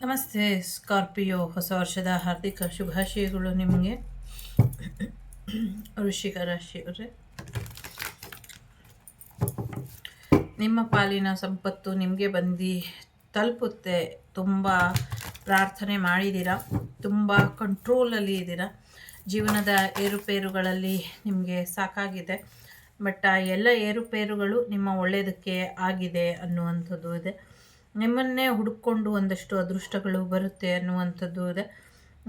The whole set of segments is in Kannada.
ನಮಸ್ತೆ ಸ್ಕಾರ್ಪಿಯೋ, ಹೊಸ ವರ್ಷದ ಹಾರ್ದಿಕ ಶುಭಾಶಯಗಳು ನಿಮಗೆ. ವೃಶ್ಚಿಕ ರಾಶಿಯವರೇ, ನಿಮ್ಮ ಪಾಲಿನ ಸಂಪತ್ತು ನಿಮಗೆ ಬಂದು ತಲುಪುತ್ತೆ. ತುಂಬ ಪ್ರಾರ್ಥನೆ ಮಾಡಿದ್ದೀರಾ, ತುಂಬ ಕಂಟ್ರೋಲಲ್ಲಿ ಇದ್ದೀರಾ. ಜೀವನದ ಏರುಪೇರುಗಳಲ್ಲಿ ನಿಮಗೆ ಸಾಕಾಗಿದೆ, ಬಟ್ ಆ ಎಲ್ಲ ಏರುಪೇರುಗಳು ನಿಮ್ಮ ಒಳ್ಳೆಯದಕ್ಕೆ ಆಗಿದೆ ಅನ್ನುವಂಥದ್ದು ಇದೆ. ನಿಮ್ಮನ್ನೇ ಹುಡುಕೊಂಡು ಒಂದಷ್ಟು ಅದೃಷ್ಟಗಳು ಬರುತ್ತೆ ಅನ್ನುವಂಥದ್ದು ಇದೆ.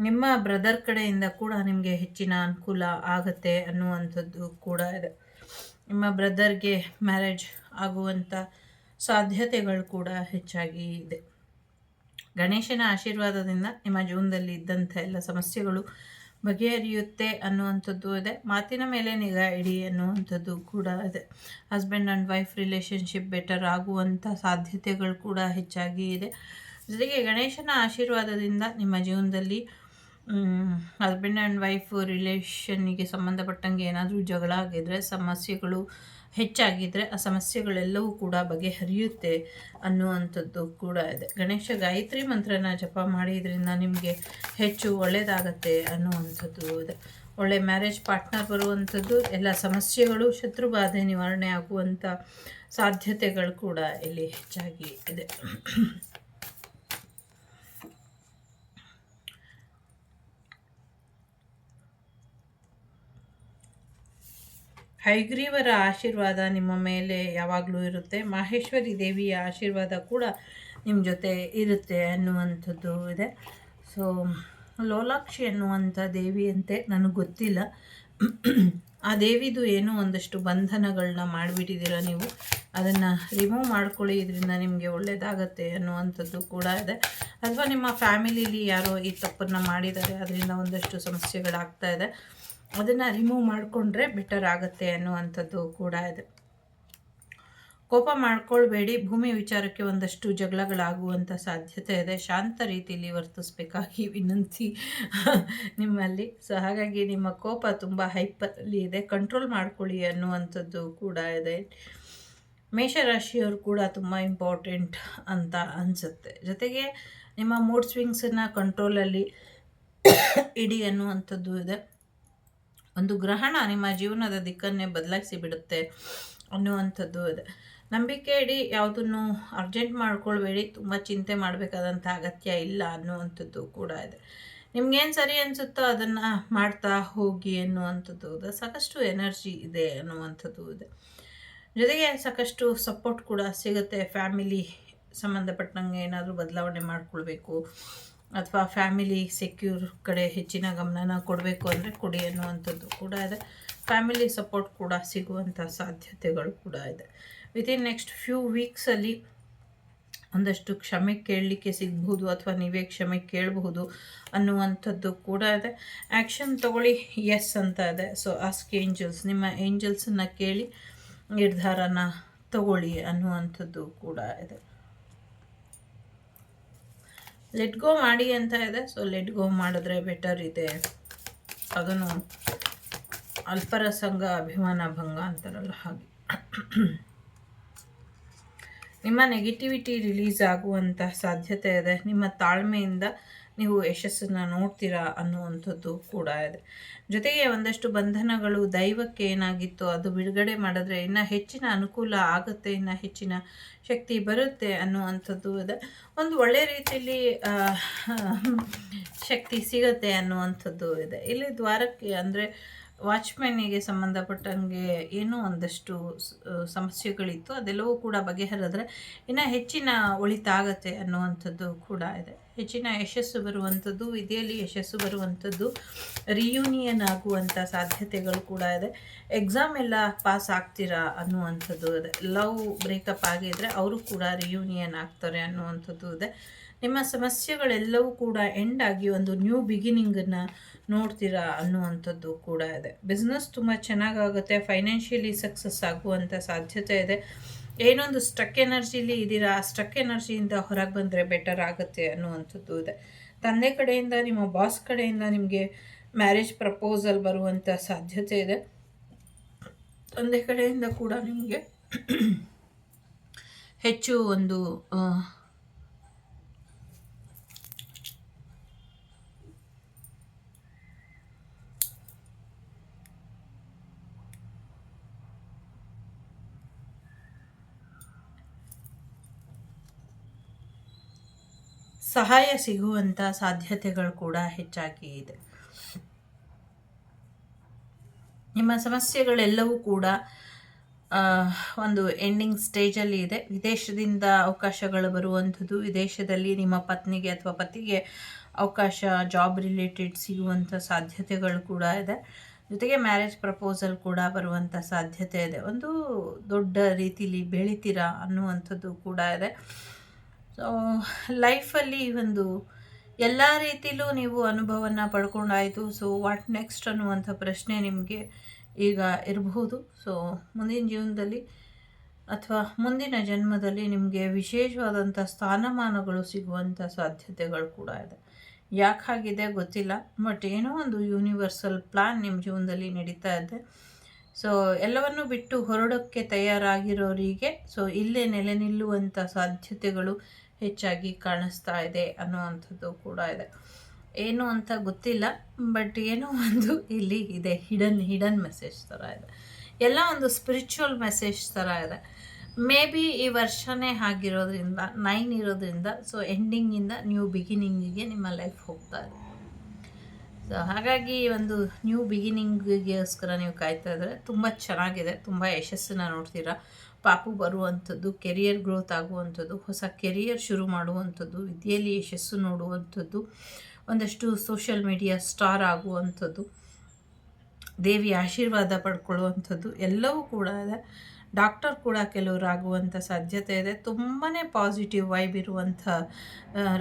ನಿಮ್ಮ ಬ್ರದರ್ ಕಡೆಯಿಂದ ಕೂಡ ನಿಮಗೆ ಹೆಚ್ಚಿನ ಅನುಕೂಲ ಆಗುತ್ತೆ ಅನ್ನುವಂಥದ್ದು ಕೂಡ ಇದೆ. ನಿಮ್ಮ ಬ್ರದರ್ಗೆ ಮ್ಯಾರೇಜ್ ಆಗುವಂಥ ಸಾಧ್ಯತೆಗಳು ಕೂಡ ಹೆಚ್ಚಾಗಿ ಇದೆ. ಗಣೇಶನ ಆಶೀರ್ವಾದದಿಂದ ನಿಮ್ಮ ಜೀವನದಲ್ಲಿ ಇದ್ದಂಥ ಎಲ್ಲ ಸಮಸ್ಯೆಗಳು ಬಗೆಹರಿಯುತ್ತೆ ಅನ್ನುವಂಥದ್ದು ಇದೆ. ಮಾತಿನ ಮೇಲೆ ನಿಗಾ ಇಡಿ ಅನ್ನುವಂಥದ್ದು ಕೂಡ ಇದೆ. Husband and wife relationship better ಆಗುವಂಥ ಸಾಧ್ಯತೆಗಳು ಕೂಡ ಹೆಚ್ಚಾಗಿ ಇದೆ. ಜೊತೆಗೆ ಗಣೇಶನ ಆಶೀರ್ವಾದದಿಂದ ನಿಮ್ಮ ಜೀವನದಲ್ಲಿ ಹಸ್ಬೆಂಡ್ ಆ್ಯಂಡ್ ವೈಫ್ ರಿಲೇಷನ್ನಿಗೆ ಸಂಬಂಧಪಟ್ಟಂಗೆ ಏನಾದರೂ ಜಗಳ ಆಗಿದ್ರೆ, ಸಮಸ್ಯೆಗಳು ಹೆಚ್ಚಾಗಿದ್ದರೆ ಆ ಸಮಸ್ಯೆಗಳೆಲ್ಲವೂ ಕೂಡ ಬಗೆಹರಿಯುತ್ತೆ ಅನ್ನುವಂಥದ್ದು ಕೂಡ ಇದೆ. ಗಣೇಶ ಗಾಯತ್ರಿ ಮಂತ್ರನ ಜಪ ಮಾಡಿದ್ರಿಂದ ನಿಮಗೆ ಹೆಚ್ಚು ಒಳ್ಳೆಯದಾಗತ್ತೆ ಅನ್ನುವಂಥದ್ದು ಇದೆ. ಒಳ್ಳೆ ಮ್ಯಾರೇಜ್ ಪಾರ್ಟ್ನರ್ ಬರುವಂಥದ್ದು, ಎಲ್ಲ ಸಮಸ್ಯೆಗಳು ಶತ್ರುಬಾಧೆ ನಿವಾರಣೆ ಆಗುವಂಥ ಸಾಧ್ಯತೆಗಳು ಕೂಡ ಇಲ್ಲಿ ಹೆಚ್ಚಾಗಿ ಇದೆ. ಹೈಗ್ರೀವರ ಆಶೀರ್ವಾದ ನಿಮ್ಮ ಮೇಲೆ ಯಾವಾಗಲೂ ಇರುತ್ತೆ. ಮಾಹೇಶ್ವರಿ ದೇವಿಯ ಆಶೀರ್ವಾದ ಕೂಡ ನಿಮ್ಮ ಜೊತೆ ಇರುತ್ತೆ ಅನ್ನುವಂಥದ್ದು ಇದೆ. ಸೊ ಲೋಲಾಕ್ಷಿ ಅನ್ನುವಂಥ ದೇವಿಯಂತೆ ನನಗೆ ಗೊತ್ತಿಲ್ಲ, ಆ ದೇವಿದು ಏನೋ ಒಂದಷ್ಟು ಬಂಧನಗಳನ್ನ ಮಾಡಿಬಿಟ್ಟಿದ್ದೀರ ನೀವು. ಅದನ್ನು ರಿಮೂವ್ ಮಾಡ್ಕೊಳ್ಳಿ, ಇದರಿಂದ ನಿಮಗೆ ಒಳ್ಳೆಯದಾಗತ್ತೆ ಅನ್ನುವಂಥದ್ದು ಕೂಡ ಇದೆ. ಅಥವಾ ನಿಮ್ಮ ಫ್ಯಾಮಿಲಿಲಿ ಯಾರೋ ಈ ತಪ್ಪನ್ನು ಮಾಡಿದ್ದಾರೆ, ಅದರಿಂದ ಒಂದಷ್ಟು ಸಮಸ್ಯೆಗಳಾಗ್ತಾ ಇದೆ, ಅದನ್ನು ರಿಮೂವ್ ಮಾಡಿಕೊಂಡ್ರೆ ಬೆಟರ್ ಆಗುತ್ತೆ ಅನ್ನುವಂಥದ್ದು ಕೂಡ ಇದೆ. ಕೋಪ ಮಾಡ್ಕೊಳ್ಬೇಡಿ, ಭೂಮಿ ವಿಚಾರಕ್ಕೆ ಒಂದಷ್ಟು ಜಗಳಗಳಾಗುವಂಥ ಸಾಧ್ಯತೆ ಇದೆ. ಶಾಂತ ರೀತಿಯಲ್ಲಿ ವರ್ತಿಸಬೇಕಾಗಿ ವಿನಂತಿ ನಿಮ್ಮಲ್ಲಿ. ಸೊ ಹಾಗಾಗಿ ನಿಮ್ಮ ಕೋಪ ತುಂಬ ಹೈಪಲ್ಲಿ ಇದೆ, ಕಂಟ್ರೋಲ್ ಮಾಡ್ಕೊಳ್ಳಿ ಅನ್ನುವಂಥದ್ದು ಕೂಡ ಇದೆ. ಮೇಷರಾಶಿಯವರು ಕೂಡ ತುಂಬ ಇಂಪಾರ್ಟೆಂಟ್ ಅಂತ ಅನಿಸುತ್ತೆ. ಜೊತೆಗೆ ನಿಮ್ಮ ಮೂಡ್ ಸ್ವಿಂಗ್ಸನ್ನು ಕಂಟ್ರೋಲಲ್ಲಿ ಇಡಿ ಅನ್ನುವಂಥದ್ದು ಇದೆ. ಒಂದು ಗ್ರಹಣ ನಿಮ್ಮ ಜೀವನದ ದಿಕ್ಕನ್ನೇ ಬದಲಾಯಿಸಿ ಬಿಡುತ್ತೆ ಅನ್ನುವಂಥದ್ದು ಇದೆ. ನಂಬಿಕೆ ಇಡಿ, ಯಾವುದನ್ನು ಅರ್ಜೆಂಟ್ ಮಾಡ್ಕೊಳ್ಬೇಡಿ, ತುಂಬ ಚಿಂತೆ ಮಾಡಬೇಕಾದಂಥ ಅಗತ್ಯ ಇಲ್ಲ ಅನ್ನುವಂಥದ್ದು ಕೂಡ ಇದೆ. ನಿಮ್ಗೇನು ಸರಿ ಅನಿಸುತ್ತೋ ಅದನ್ನು ಮಾಡ್ತಾ ಹೋಗಿ ಅನ್ನುವಂಥದ್ದು ಇದೆ. ಸಾಕಷ್ಟು ಎನರ್ಜಿ ಇದೆ ಅನ್ನುವಂಥದ್ದು ಇದೆ. ಜೊತೆಗೆ ಸಾಕಷ್ಟು ಸಪೋರ್ಟ್ ಕೂಡ ಸಿಗುತ್ತೆ. ಫ್ಯಾಮಿಲಿ ಸಂಬಂಧಪಟ್ಟಂಗೆ ಏನಾದರೂ ಬದಲಾವಣೆ ಮಾಡಿಕೊಳ್ಬೇಕು ಅಥವಾ ಫ್ಯಾಮಿಲಿ ಸೆಕ್ಯೂರ್ ಕಡೆ ಹೆಚ್ಚಿನ ಗಮನನ ಕೊಡಬೇಕು ಅಂದರೆ ಕೊಡಿ ಅನ್ನುವಂಥದ್ದು ಕೂಡ ಇದೆ. ಫ್ಯಾಮಿಲಿ ಸಪೋರ್ಟ್ ಕೂಡ ಸಿಗುವಂಥ ಸಾಧ್ಯತೆಗಳು ಕೂಡ ಇದೆ. ವಿತಿನ್ ನೆಕ್ಸ್ಟ್ ಫ್ಯೂ ವೀಕ್ಸಲ್ಲಿ ಒಂದಷ್ಟು ಕ್ಷಮೆ ಕೇಳಲಿಕ್ಕೆ ಸಿಗ್ಬೋದು, ಅಥವಾ ನೀವೇ ಕ್ಷಮೆ ಕೇಳಬಹುದು ಅನ್ನುವಂಥದ್ದು ಕೂಡ ಇದೆ. ಆ್ಯಕ್ಷನ್ ತಗೊಳ್ಳಿ, ಎಸ್ ಅಂತ ಇದೆ. ಸೊ ಆಸ್ಕ್ ಏಂಜಲ್ಸ್, ನಿಮ್ಮ ಏಂಜಲ್ಸನ್ನು ಕೇಳಿ ನಿರ್ಧಾರನ ತಗೊಳ್ಳಿ ಅನ್ನುವಂಥದ್ದು ಕೂಡ ಇದೆ. ಲೆಟ್ ಗೋ ಮಾಡಿ ಅಂತ ಇದೆ. ಸೊ ಲೆಟ್ ಗೋ ಮಾಡಿದ್ರೆ ಬೆಟರ್ ಇದೆ. ಅದನ್ನು ಅಲ್ಪರ ಸಂಘ ಅಭಿಮಾನ ಭಂಗ ಅಂತಾರಲ್ಲ ಹಾಗೆ. ನಿಮ್ಮ ನೆಗೆಟಿವಿಟಿ ರಿಲೀಸ್ ಆಗುವಂಥ ಸಾಧ್ಯತೆ ಇದೆ. ನಿಮ್ಮ ತಾಳ್ಮೆಯಿಂದ ನೀವು ಯಶಸ್ಸನ್ನು ನೋಡ್ತೀರಾ ಅನ್ನುವಂಥದ್ದು ಕೂಡ ಇದೆ. ಜೊತೆಗೆ ಒಂದಷ್ಟು ಬಂಧನಗಳು ದೈವಕ್ಕೆ ಏನಾಗಿತ್ತು ಅದು ಬಿಡುಗಡೆ ಮಾಡಿದ್ರೆ ಇನ್ನು ಹೆಚ್ಚಿನ ಅನುಕೂಲ ಆಗುತ್ತೆ, ಇನ್ನು ಹೆಚ್ಚಿನ ಶಕ್ತಿ ಬರುತ್ತೆ ಅನ್ನುವಂಥದ್ದು ಇದೆ. ಒಂದು ಒಳ್ಳೆಯ ರೀತಿಯಲ್ಲಿ ಶಕ್ತಿ ಸಿಗತ್ತೆ ಅನ್ನುವಂಥದ್ದು ಇದೆ. ಇಲ್ಲಿ ದ್ವಾರಕ್ಕೆ ಅಂದರೆ ವಾಚ್ಮ್ಯಾನಿಗೆ ಸಂಬಂಧಪಟ್ಟಂಗೆ ಏನೋ ಒಂದಷ್ಟು ಸಮಸ್ಯೆಗಳಿತ್ತು, ಅದೆಲ್ಲವೂ ಕೂಡ ಬಗೆಹರಿದ್ರೆ ಇನ್ನು ಹೆಚ್ಚಿನ ಒಳಿತಾಗತ್ತೆ ಅನ್ನುವಂಥದ್ದು ಕೂಡ ಇದೆ. ಹೆಚ್ಚಿನ ಯಶಸ್ಸು ಬರುವಂಥದ್ದು, ವಿದ್ಯೆಯಲ್ಲಿ ಯಶಸ್ಸು ಬರುವಂಥದ್ದು, ರಿಯೂನಿಯನ್ ಆಗುವಂಥ ಸಾಧ್ಯತೆಗಳು ಕೂಡ ಇದೆ. ಎಕ್ಸಾಮ್ ಎಲ್ಲ ಪಾಸ್ ಆಗ್ತೀರಾ ಅನ್ನುವಂಥದ್ದು ಇದೆ. ಲವ್ ಬ್ರೇಕಪ್ ಆಗಿದ್ರೆ ಅವರು ಕೂಡ ರಿಯೂನಿಯನ್ ಆಗ್ತಾರೆ ಅನ್ನುವಂಥದ್ದು ಇದೆ. ನಿಮ್ಮ ಸಮಸ್ಯೆಗಳೆಲ್ಲವೂ ಕೂಡ ಎಂಡ್ ಆಗಿ ಒಂದು ನ್ಯೂ ಬಿಗಿನಿಂಗನ್ನು ನೋಡ್ತೀರಾ ಅನ್ನುವಂಥದ್ದು ಕೂಡ ಇದೆ. ಬಿಸ್ನೆಸ್ ತುಂಬ ಚೆನ್ನಾಗಾಗುತ್ತೆ, ಫೈನಾನ್ಷಿಯಲಿ ಸಕ್ಸಸ್ ಆಗುವಂಥ ಸಾಧ್ಯತೆ ಇದೆ. ಏನೊಂದು ಸ್ಟ್ರಕ್ ಎನರ್ಜಿಲಿ ಇದ್ದೀರಾ, ಆ ಸ್ಟ್ರಕ್ ಎನರ್ಜಿಯಿಂದ ಹೊರಗೆ ಬಂದರೆ ಬೆಟರ್ ಆಗುತ್ತೆ ಅನ್ನುವಂಥದ್ದು ಇದೆ. ತಂದೆ ಕಡೆಯಿಂದ, ನಿಮ್ಮ ಬಾಸ್ ಕಡೆಯಿಂದ ನಿಮಗೆ ಮ್ಯಾರೇಜ್ ಪ್ರಪೋಸಲ್ ಬರುವಂಥ ಸಾಧ್ಯತೆ ಇದೆ. ತಂದೆ ಕಡೆಯಿಂದ ಕೂಡ ನಿಮಗೆ ಹೆಚ್ಚು ಒಂದು ಸಹಾಯ ಸಿಗುವಂಥ ಸಾಧ್ಯತೆಗಳು ಕೂಡ ಹೆಚ್ಚಾಗಿ ಇದೆ. ನಿಮ್ಮ ಸಮಸ್ಯೆಗಳೆಲ್ಲವೂ ಕೂಡ ಒಂದು ಎಂಡಿಂಗ್ ಸ್ಟೇಜಲ್ಲಿ ಇದೆ. ವಿದೇಶದಿಂದ ಅವಕಾಶಗಳು ಬರುವಂಥದ್ದು, ವಿದೇಶದಲ್ಲಿ ನಿಮ್ಮ ಪತ್ನಿಗೆ ಅಥವಾ ಪತಿಗೆ ಅವಕಾಶ ಜಾಬ್ ರಿಲೇಟೆಡ್ ಸಿಗುವಂಥ ಸಾಧ್ಯತೆಗಳು ಕೂಡ ಇದೆ. ಜೊತೆಗೆ ಮ್ಯಾರೇಜ್ ಪ್ರಪೋಸಲ್ ಕೂಡ ಬರುವಂಥ ಸಾಧ್ಯತೆ ಇದೆ. ಒಂದು ದೊಡ್ಡ ರೀತಿಲಿ ಬೆಳಿತೀರಾ ಅನ್ನುವಂಥದ್ದು ಕೂಡ ಇದೆ. ಸೊ ಲೈಫಲ್ಲಿ ಒಂದು ಎಲ್ಲ ರೀತಿಲೂ ನೀವು ಅನುಭವನ ಪಡ್ಕೊಂಡಾಯಿತು. ಸೊ ವಾಟ್ ನೆಕ್ಸ್ಟ್ ಅನ್ನುವಂಥ ಪ್ರಶ್ನೆ ನಿಮಗೆ ಈಗ ಇರಬಹುದು. ಸೊ ಮುಂದಿನ ಜೀವನದಲ್ಲಿ ಅಥವಾ ಮುಂದಿನ ಜನ್ಮದಲ್ಲಿ ನಿಮಗೆ ವಿಶೇಷವಾದಂಥ ಸ್ಥಾನಮಾನಗಳು ಸಿಗುವಂಥ ಸಾಧ್ಯತೆಗಳು ಕೂಡ ಇದೆ. ಯಾಕೆ ಹಾಗಿದೆ ಗೊತ್ತಿಲ್ಲ, ಬಟ್ ಏನೋ ಒಂದು ಯೂನಿವರ್ಸಲ್ ಪ್ಲ್ಯಾನ್ ನಿಮ್ಮ ಜೀವನದಲ್ಲಿ ನಡೀತಾ ಇದೆ. ಸೊ ಎಲ್ಲವನ್ನು ಬಿಟ್ಟು ಹೊರಡೋಕ್ಕೆ ತಯಾರಾಗಿರೋರಿಗೆ ಸೊ ಇಲ್ಲೇ ನೆಲೆ ನಿಲ್ಲುವಂಥ ಸಾಧ್ಯತೆಗಳು ಹೆಚ್ಚಾಗಿ ಕಾಣಿಸ್ತಾ ಇದೆ ಅನ್ನುವಂಥದ್ದು ಕೂಡ ಇದೆ. ಏನು ಅಂತ ಗೊತ್ತಿಲ್ಲ, ಬಟ್ ಏನೋ ಒಂದು ಇಲ್ಲಿ ಇದೆ, ಹಿಡನ್ ಮೆಸೇಜ್ ಥರ ಇದೆ, ಎಲ್ಲ ಒಂದು ಸ್ಪಿರಿಚುವಲ್ ಮೆಸೇಜ್ ಥರ ಇದೆ. ಮೇ ಬಿ ಈ ವರ್ಷನೇ ಆಗಿರೋದ್ರಿಂದ 9 ಇರೋದ್ರಿಂದ ಸೊ ಎಂಡಿಂಗಿಂದ ನ್ಯೂ ಬಿಗಿನಿಂಗಿಗೆ ನಿಮ್ಮ ಲೈಫ್ ಹೋಗ್ತಾ ಇದೆ. ಸೊ ಹಾಗಾಗಿ ಒಂದು ನ್ಯೂ ಬಿಗಿನಿಂಗಿಗೋಸ್ಕರ ನೀವು ಕಾಯ್ತಾ ಇದ್ದರೆ ತುಂಬ ಚೆನ್ನಾಗಿದೆ, ತುಂಬ ಯಶಸ್ಸನ್ನು ನೋಡ್ತೀರಾ. ಪಾಪು ಬರುವಂಥದ್ದು, ಕೆರಿಯರ್ ಗ್ರೋತ್ ಆಗುವಂಥದ್ದು, ಹೊಸ ಕೆರಿಯರ್ ಶುರು ಮಾಡುವಂಥದ್ದು, ವಿದ್ಯೆಯಲ್ಲಿ ಯಶಸ್ಸು ನೋಡುವಂಥದ್ದು, ಒಂದಷ್ಟು ಸೋಷಿಯಲ್ ಮೀಡಿಯಾ ಸ್ಟಾರ್ ಆಗುವಂಥದ್ದು, ದೇವಿ ಆಶೀರ್ವಾದ ಪಡ್ಕೊಳ್ಳುವಂಥದ್ದು ಎಲ್ಲವೂ ಕೂಡ ಇದೆ. ಡಾಕ್ಟರ್ ಕೂಡ ಕೆಲವರು ಆಗುವಂಥ ಸಾಧ್ಯತೆ ಇದೆ. ತುಂಬಾ ಪಾಸಿಟಿವ್ ವೈಬ್ ಇರುವಂಥ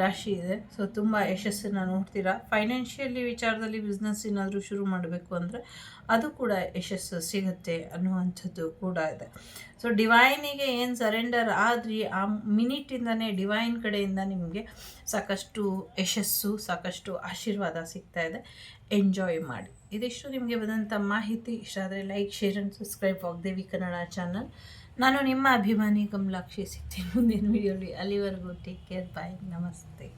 ರಾಶಿ ಇದೆ. ಸೊ ತುಂಬ ಯಶಸ್ಸನ್ನು ನೋಡ್ತೀರಾ. ಫೈನಾನ್ಷಿಯಲಿ ವಿಚಾರದಲ್ಲಿ ಬಿಸ್ನೆಸ್ ಏನಾದರೂ ಶುರು ಮಾಡಬೇಕು ಅಂದರೆ ಅದು ಕೂಡ ಯಶಸ್ಸು ಸಿಗುತ್ತೆ ಅನ್ನುವಂಥದ್ದು ಕೂಡ ಇದೆ. ಸೊ ಡಿವೈನಿಗೆ ಏನು ಸರೆಂಡರ್ ಆದ್ರಿ ಆ ಮಿನಿಟಿಂದನೇ ಡಿವೈನ್ ಕಡೆಯಿಂದ ನಿಮಗೆ ಸಾಕಷ್ಟು ಯಶಸ್ಸು, ಸಾಕಷ್ಟು ಆಶೀರ್ವಾದ ಸಿಗ್ತಾ ಇದೆ. ಎಂಜಾಯ್ ಮಾಡಿ. ಇದಿಷ್ಟು ನಿಮಗೆ ಬಂದಂಥ ಮಾಹಿತಿ. ಇಷ್ಟ ಆದರೆ like, share and subscribe Vagdevi Kannada channel. ನಾನು ನಿಮ್ಮ ಅಭಿಮಾನಿ ಕಮಲಾಕ್ಷಿ. ಸಿಗ್ತೀನಿ ಮುಂದಿನ ವಿಡಿಯೋಲಿ. ಅಲ್ಲಿವರೆಗೂ ಟೇಕ್ ಕೇರ್, ಬಾಯ್, ನಮಸ್ತೆ.